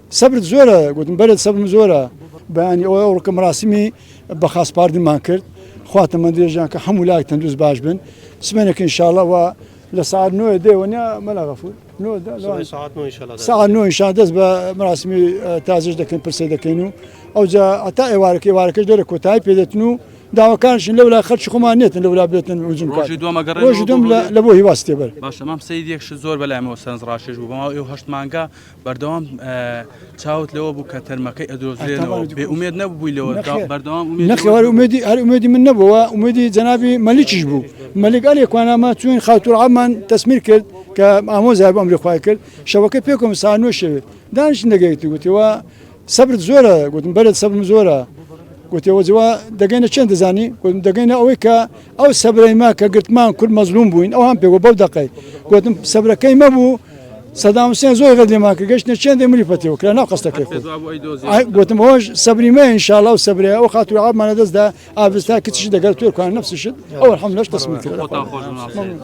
صبرت زۆرە گوتم بەرت سەبرم زۆرە بەیانی ئەوڕکە مراسمی بەخاس پاردنمان کرد خواتەمە درێژیان کە هەموو لایەک تەندروست باش بن سمێنێک ئینشاڵڵەوە لە ساعت 9 دێوەنیا مەلا غەفور ساعت 9 ئینشا دەست بە مراسمی تازەش دەکەن پرسێ دەکەین و ئەوجا هەتا ئێوارەکەش دەرە کۆتایی پێدەتن و داواکانشن لەولا خەرچی خۆمان نێتن لەولا بێتن وجم ڕۆژی دوم لە بۆ هیواز تێبەر باشە مام سەیدێکش زۆر بەلایەمەوە سەرنج ڕاشێژ بوو بەماوە ئێوە 8 مانگا بەردەوام چاوت لەوە بوو کە تەرمەکەی ئەدۆزرێنەوە بێ ئومێد نەبووی لەوە بەردەوام نەخێوار ئومێدی من نەبووە ئومێدی جەنابی مەلیکیش بوو مەلیک ئەلێکوانامە چوین خاتوورعامان تەسمیر کرد کە ئامۆزای بۆ ئەمریخوای کرد شەوەکە پێکۆم ساعت 9 شەوێت دانیشتن دەگەیت گوتیەوە سەبرت زۆرە گوتم بەرت سەبرم زۆرە گوتیەوە جووا دەگەینە چەند دەزانی گوتم دەگەینە ئەوەی کە ئەو سەبرەی ما کە گرتمان کورد مەزلوم بووین ئەو هەم پێوە بەو دەقەی گوتم سەبرەکەی مەبوو سەدام حوسێن زۆر غەدێما کرد گەشتە چەندێ ملی پەتەوە کرا ناو قەستەکەی گوتم ئەوەش سەبریمە ئینشاڵڵا و سەبرەیە ئەو خاتوورعابمانە دەستدا ئابستا کچیش دەگەر توێرکوان نەفسشت ئەو الحەمدولillah تەسمیم کرد